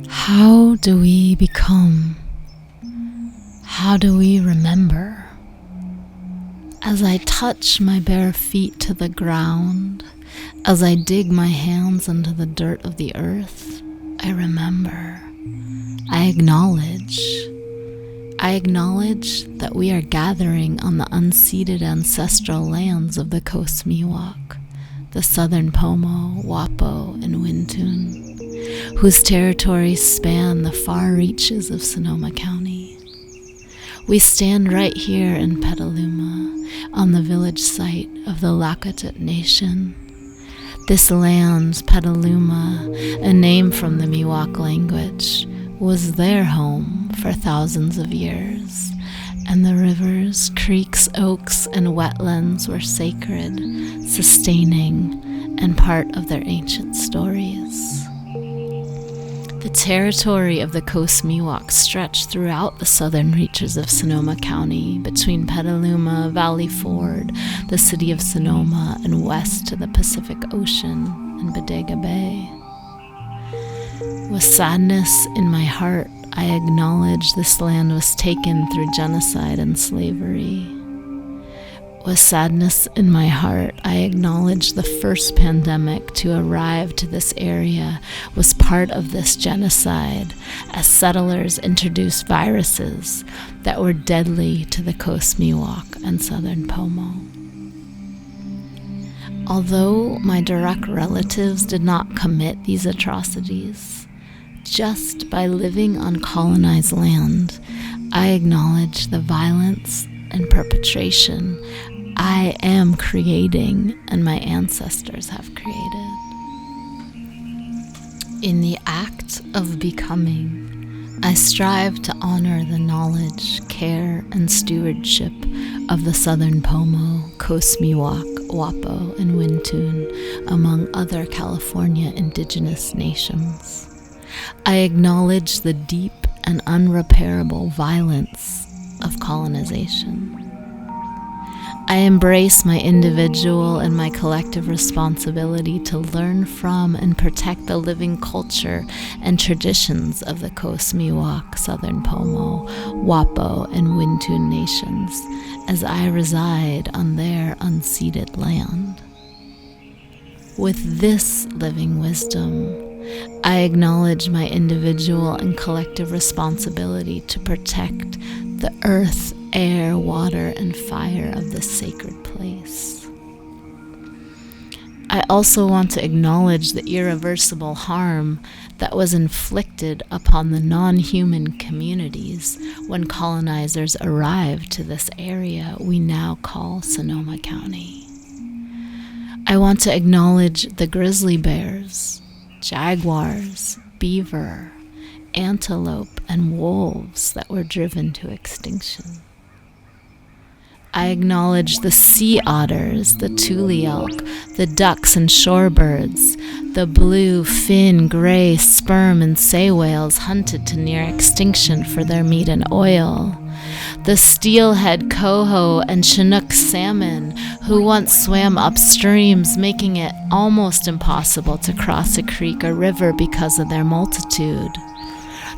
How do we become? How do we remember? As I touch my bare feet to the ground, as I dig my hands into the dirt of the earth, I remember. I acknowledge that we are gathering on the unceded ancestral lands of the Coast Miwok, the Southern Pomo, Wappo and Wintun, whose territories span the far reaches of Sonoma County. We stand right here in Petaluma, on the village site of the Lek-a-tuit Nation. This land, Petaluma, a name from the Miwok language, was their home for thousands of years, and the rivers, creeks, oaks, and wetlands were sacred, sustaining, and part of their ancient stories. The territory of the Coast Miwok stretched throughout the southern reaches of Sonoma County, between Petaluma, Valley Ford, the city of Sonoma, and west to the Pacific Ocean and Bodega Bay. With sadness in my heart, I acknowledge this land was taken through genocide and slavery. With sadness in my heart, I acknowledge the first pandemic to arrive to this area was part of this genocide, as settlers introduced viruses that were deadly to the Coast Miwok and Southern Pomo. Although my direct relatives did not commit these atrocities, just by living on colonized land, I acknowledge the violence and perpetration I am creating and my ancestors have created. In the act of becoming, I strive to honor the knowledge, care, and stewardship of the Southern Pomo, Coast Miwok, Wappo, and Wintun, among other California indigenous nations. I acknowledge the deep and unrepairable violence of colonization. I embrace my individual and my collective responsibility to learn from and protect the living culture and traditions of the Coast Miwok, Southern Pomo, Wappo, and Wintun nations as I reside on their unceded land. With this living wisdom, I acknowledge my individual and collective responsibility to protect the earth, air, water, and fire of this sacred place. I also want to acknowledge the irreversible harm that was inflicted upon the non-human communities when colonizers arrived to this area we now call Sonoma County. I want to acknowledge the grizzly bears, jaguars, beaver, antelope, and wolves that were driven to extinction. I acknowledge the sea otters, the tule elk, the ducks and shorebirds, the blue, fin, gray, sperm, and sei whales hunted to near extinction for their meat and oil, the steelhead coho and chinook salmon who once swam upstreams, making it almost impossible to cross a creek or river because of their multitude,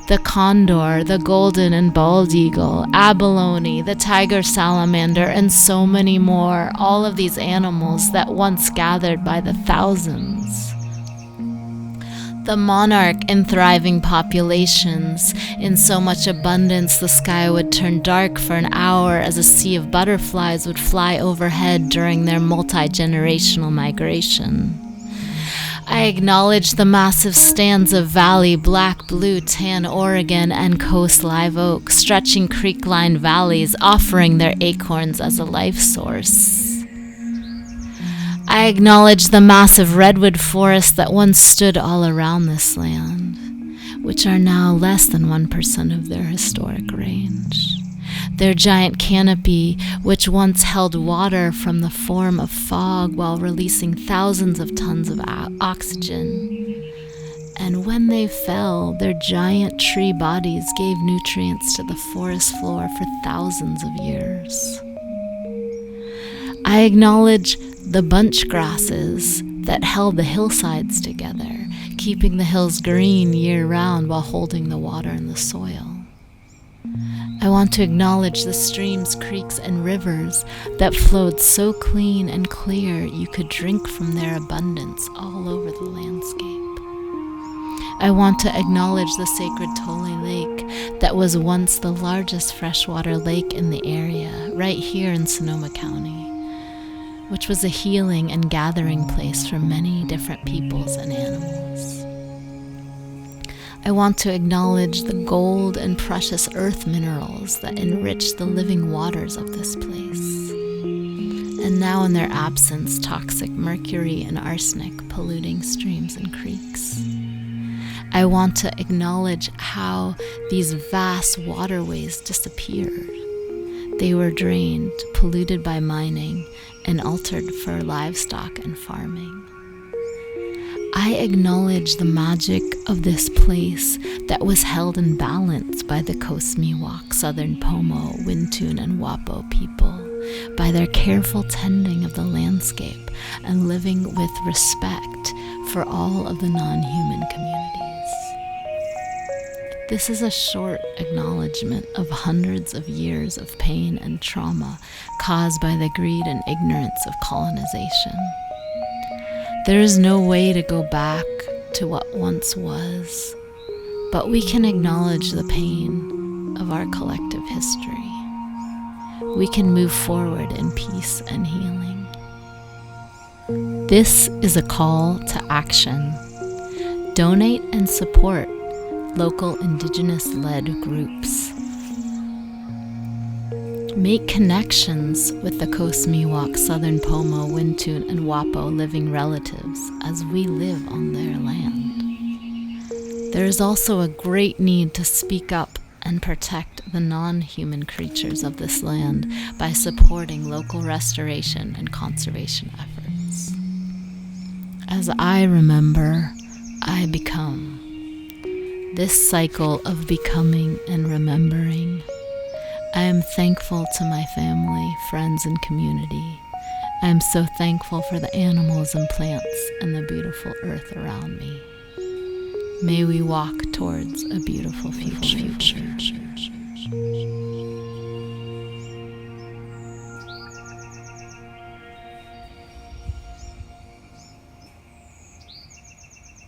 the condor, the golden and bald eagle, abalone, the tiger salamander, and so many more, all of these animals that once gathered by the thousands. The monarch in thriving populations, in so much abundance the sky would turn dark for an hour as a sea of butterflies would fly overhead during their multi-generational migration. I acknowledge the massive stands of valley, black, blue, tan Oregon, and coast live oak, stretching creek-lined valleys, offering their acorns as a life source. I acknowledge the massive redwood forests that once stood all around this land, which are now less than 1% of their historic range. Their giant canopy, which once held water from the form of fog while releasing thousands of tons of oxygen. And when they fell, their giant tree bodies gave nutrients to the forest floor for thousands of years. I acknowledge the bunch grasses that held the hillsides together, keeping the hills green year-round while holding the water in the soil. I want to acknowledge the streams, creeks, and rivers that flowed so clean and clear you could drink from their abundance all over the landscape. I want to acknowledge the sacred Tole Lake that was once the largest freshwater lake in the area, right here in Sonoma County, which was a healing and gathering place for many different peoples and animals. I want to acknowledge the gold and precious earth minerals that enrich the living waters of this place. And now in their absence, toxic mercury and arsenic polluting streams and creeks. I want to acknowledge how these vast waterways disappeared. They were drained, polluted by mining, and altered for livestock and farming. I acknowledge the magic of this place that was held in balance by the Coast Miwok, Southern Pomo, Wintun, and Wappo people, by their careful tending of the landscape and living with respect for all of the non-human communities. This is a short acknowledgement of hundreds of years of pain and trauma caused by the greed and ignorance of colonization. There is no way to go back to what once was, but we can acknowledge the pain of our collective history. We can move forward in peace and healing. This is a call to action. Donate and support local Indigenous-led groups. Make connections with the Coast Miwok, Southern Pomo, Wintun, and Wappo living relatives as we live on their land. There is also a great need to speak up and protect the non-human creatures of this land by supporting local restoration and conservation efforts. As I remember, I become. This cycle of becoming and remembering. I am thankful to my family, friends, and community. I am so thankful for the animals and plants and the beautiful earth around me. May we walk towards a beautiful future.